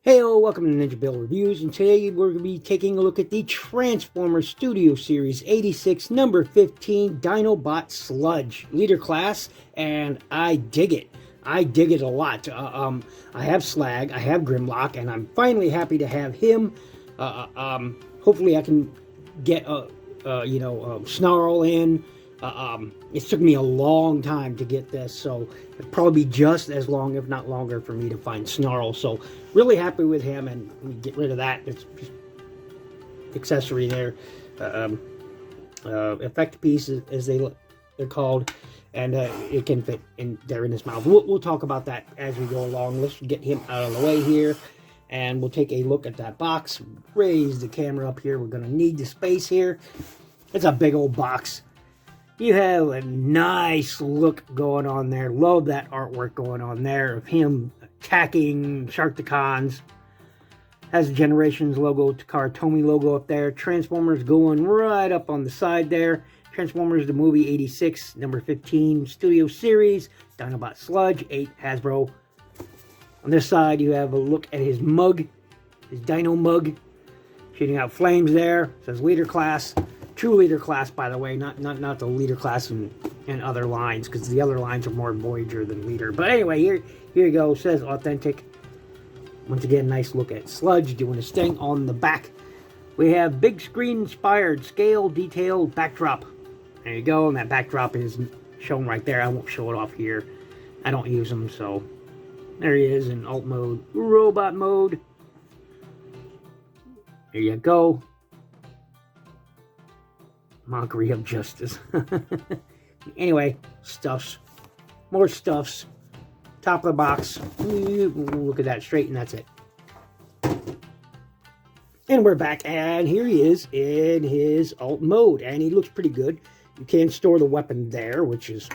Hey, welcome to NinjaBill Reviews, and today we're going to be taking a look at the Transformers Studio Series 86 number 15 Dinobot Sludge leader class, and I dig it. I dig it a lot. I have Slag, I have Grimlock, and I'm finally happy to have him. Hopefully I can get Snarl in. It took me a long time to get this, so it'd probably be just as long, if not longer, for me to find Snarl. So really happy with him, and we get rid of that. It's just accessory there, effect piece as they're called, and it can fit in there in his mouth. We'll talk about that as we go along. Let's get him out of the way here, and we'll take a look at that box. Raise the camera up here. We're gonna need the space here. It's a big old box. You have a nice look going on there. Love that artwork going on there of him attacking Sharkticons. Has the Generations logo, Takara Tomy logo up there. Transformers going right up on the side there. Transformers the movie 86, number 15, Studio Series. Dinobot Sludge, 8, Hasbro. On this side, you have a look at his mug, his Dino mug. Shooting out flames there. It says leader class. True leader class, by the way, not the leader class in other lines, because the other lines are more Voyager than leader. But anyway, here you go. It says authentic. Once again, nice look at Sludge doing his thing. On the back, we have big screen inspired scale detailed backdrop. There you go, and that backdrop is shown right there. I won't show it off here. I don't use them, so there he is in alt mode, robot mode. There you go. Mockery of justice. Anyway, stuffs. More stuffs. Top of the box. Look at that straight, and that's it. And we're back, and here he is in his alt mode, and he looks pretty good. You can store the weapon there, which is,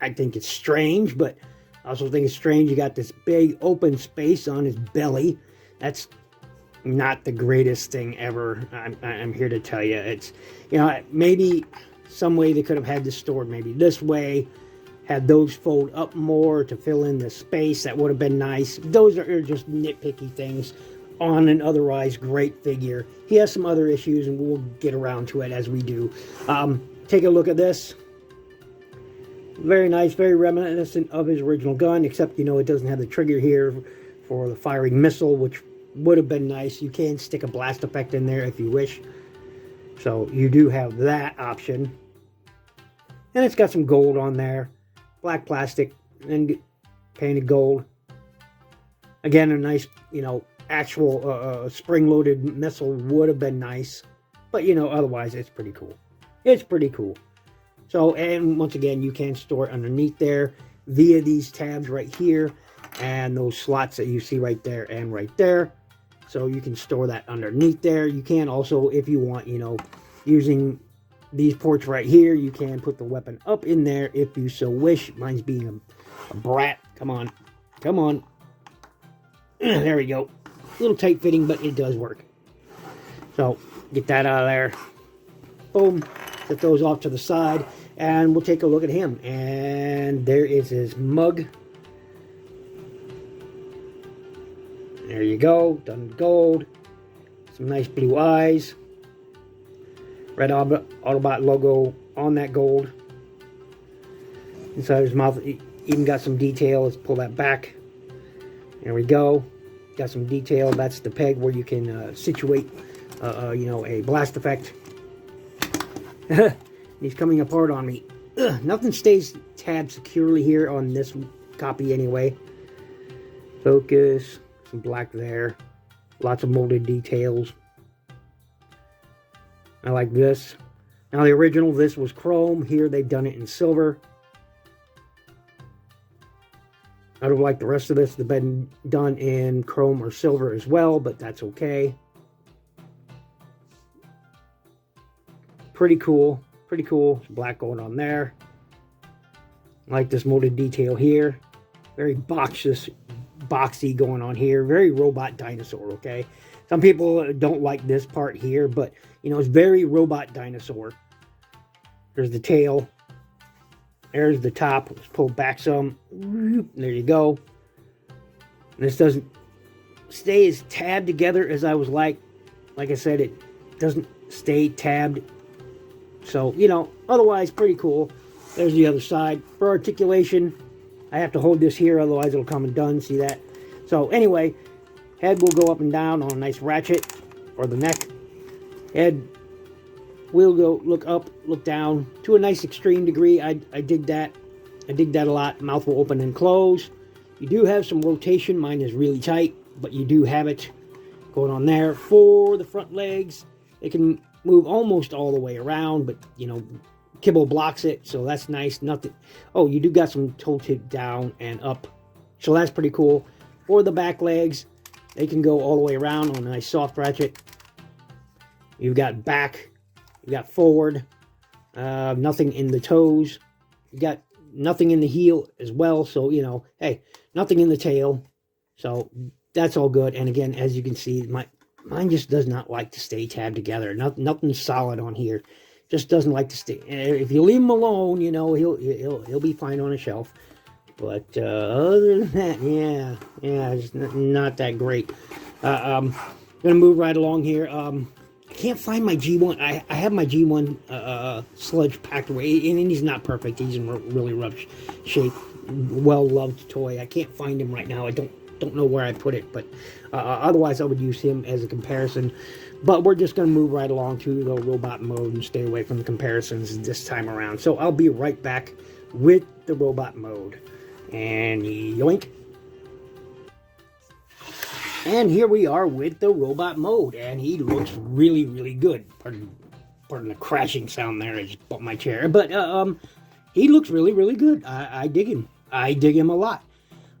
I think it's strange, but I also think it's strange you got this big open space on his belly. That's not the greatest thing ever. I'm here to tell you, it's, maybe some way they could have had this stored maybe this way, had those fold up more to fill in the space. That would have been nice. Those are just nitpicky things on an otherwise great figure. He has some other issues, and we'll get around to it as we do. Take a look at this. Very nice, very reminiscent of his original gun, except it doesn't have the trigger here for the firing missile, which would have been nice. You can stick a blast effect in there if you wish, so you do have that option. And it's got some gold on there, black plastic and painted gold. Again, a nice actual spring-loaded missile would have been nice, but otherwise it's pretty cool. It's pretty cool. So, and once again, you can store it underneath there via these tabs right here and those slots that you see right there and right there. So you can store that underneath there. You can also, if you want, using these ports right here, you can put the weapon up in there if you so wish. Mine's being a brat. Come on. Come on. There we go. A little tight fitting, but it does work. So get that out of there. Boom. Set those off to the side, and we'll take a look at him. And there is his mug. There you go, done gold. Some nice blue eyes. Red Autobot logo on that gold. Inside his mouth, even got some detail. Let's pull that back. There we go. Got some detail. That's the peg where you can situate, a blast effect. He's coming apart on me. Nothing stays tabbed securely here on this copy anyway. Focus. Some black there. Lots of molded details. I like this. Now the original, this was chrome. Here they've done it in silver. I don't like the rest of this. They've been done in chrome or silver as well, but that's okay. Pretty cool. Pretty cool. Some black going on there. I like this molded detail here. Very boxy going on here. Very robot dinosaur, okay? Some people don't like this part here, but, it's very robot dinosaur. There's the tail. There's the top. Let's pull back some. There you go. This doesn't stay as tabbed together as I was like I said, it doesn't stay tabbed. So, you know, otherwise pretty cool. There's the other side. For articulation, I have to hold this here, otherwise it'll come undone. See that? So anyway, head will go up and down on a nice ratchet, or the neck. Head will go look up, look down to a nice extreme degree. I dig that. I dig that a lot. Mouth will open and close. You do have some rotation. Mine is really tight, but you do have it going on there. For the front legs, they can move almost all the way around, but you know, kibble blocks it, so that's nice. Nothing. Oh, you do got some toe tip down and up, so that's pretty cool. For the back legs, they can go all the way around on a nice soft ratchet. You've got back, you got forward, nothing in the toes. You got nothing in the heel as well, so you know, hey, nothing in the tail, so that's all good. And again, as you can see, mine just does not like to stay tabbed together. Nothing solid on here. Just doesn't like to stay. If you leave him alone, you know, he'll be fine on a shelf. But other than that, yeah, it's not that great. I'm gonna move right along here. I can't find my G1. I have my G1 Sludge packed away, and he's not perfect. He's in really rough shape. Well-loved toy. I can't find him right now. I don't know where I put it, but otherwise I would use him as a comparison. But we're just going to move right along to the robot mode and stay away from the comparisons this time around. So I'll be right back with the robot mode. And yoink. And here we are with the robot mode. And he looks really, really good. Pardon the crashing sound there. I just bumped my chair. But he looks really, really good. I dig him. I dig him a lot.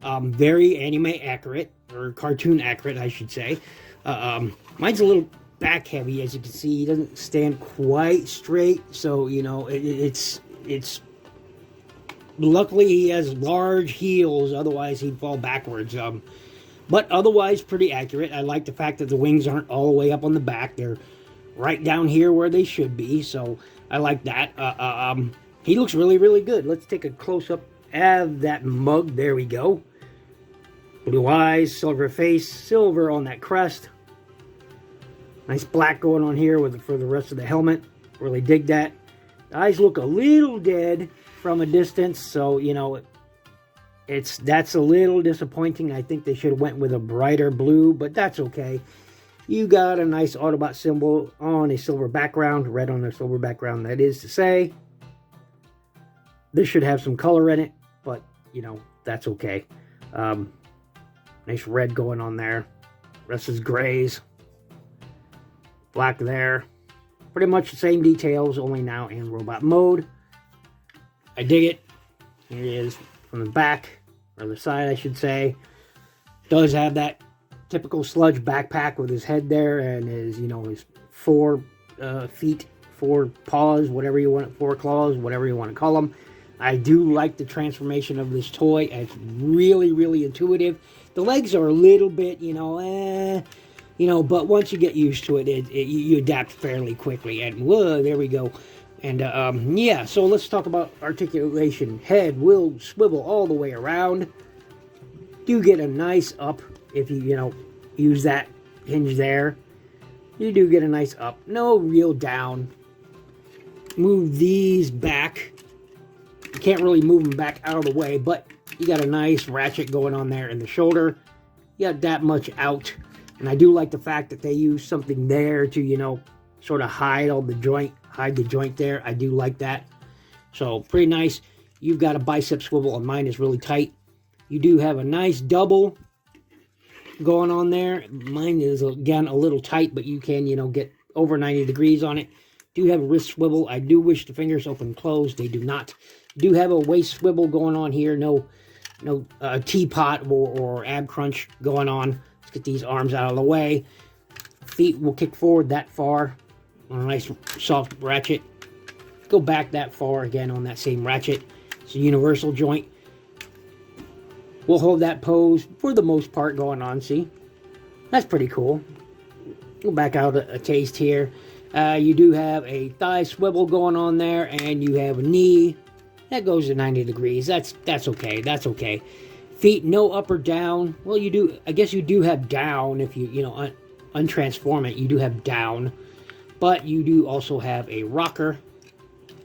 Very anime accurate, or cartoon accurate, I should say. Mine's a little back heavy, as you can see. He doesn't stand quite straight, so you know it's. Luckily, he has large heels. Otherwise, he'd fall backwards. But otherwise, pretty accurate. I like the fact that the wings aren't all the way up on the back; they're right down here where they should be. So I like that. He looks really, really good. Let's take a close up of that mug. There we go. Blue eyes, silver face, silver on that crest. Nice black going on here for the rest of the helmet. Really dig that. The eyes look a little dead from a distance, so you know that's a little disappointing. I think they should have went with a brighter blue, but that's okay. You got a nice Autobot symbol on a silver background, red on a silver background. That is to say, this should have some color in it, but you know that's okay. Nice red going on there. Rest is grays. Black there. Pretty much the same details, only now in robot mode. I dig it. Here he is from the back, or the side I should say. Does have that typical Sludge backpack with his head there and his, you know, his 4 feet, 4 paws, whatever you want, 4 claws, whatever you want to call them. I do like the transformation of this toy. It's really, really intuitive. The legs are a little bit, you know, but once you get used to it, you adapt fairly quickly. And whoa, there we go. And yeah, so let's talk about articulation. Head will swivel all the way around. Do get a nice up if you use that hinge there. You do get a nice up. No real down. Move these back. You can't really move them back out of the way, but you got a nice ratchet going on there in the shoulder. You got that much out. And I do like the fact that they use something there to, you know, sort of hide the joint there. I do like that. So, pretty nice. You've got a bicep swivel, and mine is really tight. You do have a nice double going on there. Mine is, again, a little tight, but you can, you know, get over 90 degrees on it. Do have a wrist swivel. I do wish the fingers open closed. They do not. Do have a waist swivel going on here. No teapot or ab crunch going on. Let's get these arms out of the way. Feet will kick forward that far on a nice soft ratchet. Go back that far again on that same ratchet. It's a universal joint. We'll hold that pose for the most part going on. See? That's pretty cool. Go back out a taste here. You do have a thigh swivel going on there, and you have a knee that goes to 90 degrees. That's okay. That's okay. Feet, no up or down. Well, you do, I guess you do have down if you know, untransform it. You do have down. But you do also have a rocker.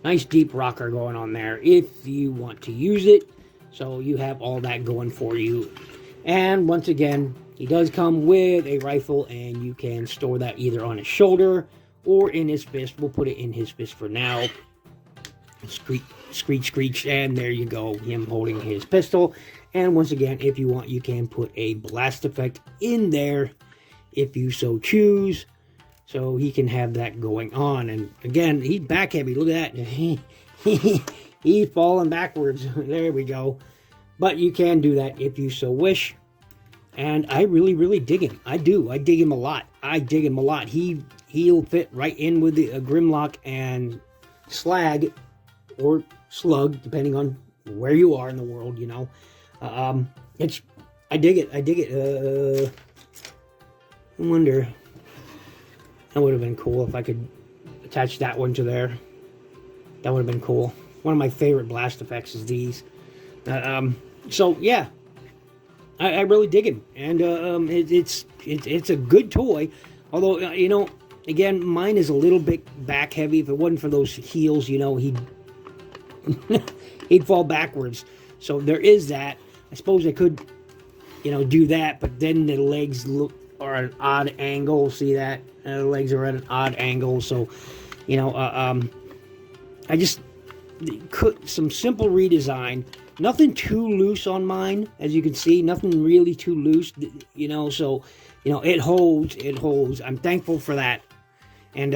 Nice deep rocker going on there if you want to use it. So you have all that going for you. And once again, he does come with a rifle, and you can store that either on his shoulder or in his fist. We'll put it in his fist for now. Screech, screech, screech, and there you go, him holding his pistol. And once again, if you want, you can put a blast effect in there if you so choose. So he can have that going on. And again, he's back heavy. Look at that. He's falling backwards. There we go. But you can do that if you so wish. And I really, really dig him. I do. I dig him a lot. I dig him a lot. He'll fit right in with the Grimlock and Slag or Slug, depending on where you are in the world, you know. I dig it. I dig it. I wonder. That would have been cool if I could attach that one to there. That would have been cool. One of my favorite blast effects is these. So yeah, I really dig him, and it's a good toy. Although you know, again, mine is a little bit back heavy. If it wasn't for those heels, you know, he'd fall backwards. So there is that. I suppose I could, you know, do that, but then the legs are at an odd angle. See that? The legs are at an odd angle. So, you know, I just could some simple redesign. Nothing too loose on mine, as you can see. Nothing really too loose, you know. So, you know, it holds. It holds. I'm thankful for that. And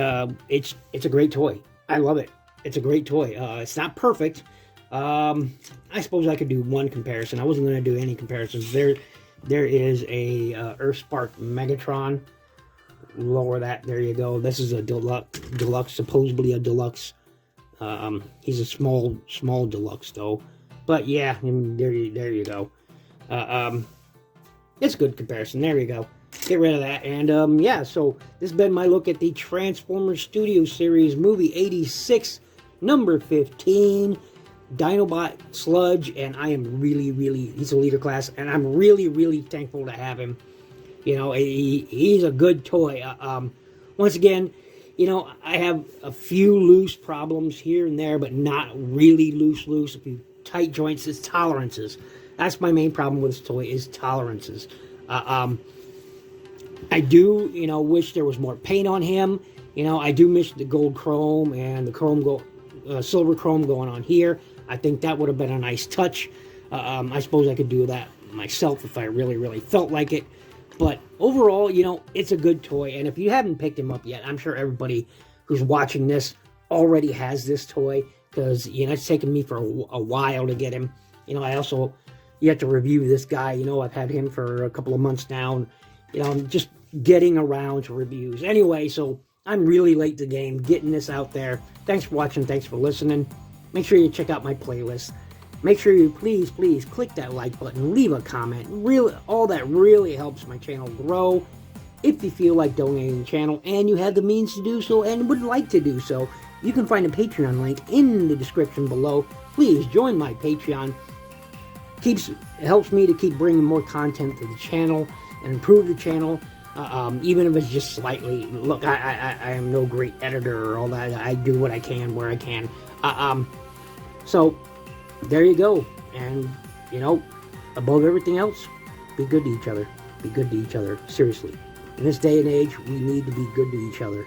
it's a great toy. I love it. It's a great toy. It's not perfect. I suppose I could do one comparison. I wasn't going to do any comparisons. There is a Earthspark Megatron. Lower that. There you go. This is a deluxe, supposedly a deluxe. He's a small deluxe though. But yeah, there you go. It's a good comparison. There you go. Get rid of that. And yeah, so this has been my look at the Transformers Studio Series movie 86, number 15. Dinobot Sludge, and I am really, he's a leader class, and I'm really thankful to have him. You know, he's a good toy. Once again, you know, I have a few loose problems here and there, but not really loose. A few tight joints, is tolerances. That's my main problem with this toy, is tolerances. I do, you know, wish there was more paint on him. You know, I do miss the gold chrome and the silver chrome going on here. I think that would have been a nice touch. I suppose I could do that myself if I really felt like it. But overall, you know, it's a good toy. And if you haven't picked him up yet, I'm sure everybody who's watching this already has this toy. Because, you know, it's taken me for a while to get him. You know, you have to review this guy. You know, I've had him for a couple of months now. And, you know, I'm just getting around to reviews. Anyway, so I'm really late to the game getting this out there. Thanks for watching. Thanks for listening. Make sure you check out my playlist. Make sure you please click that like button, leave a comment. All that really helps my channel grow. If you feel like donating the channel and you have the means to do so and would like to do so, you can find a Patreon link in the description below. Please join my Patreon. It helps me to keep bringing more content to the channel and improve the channel. Even if it's just slightly. Look, I am no great editor or all that. I do what I can where I can. So, there you go. And, you know, above everything else, be good to each other. Be good to each other. Seriously. In this day and age, we need to be good to each other.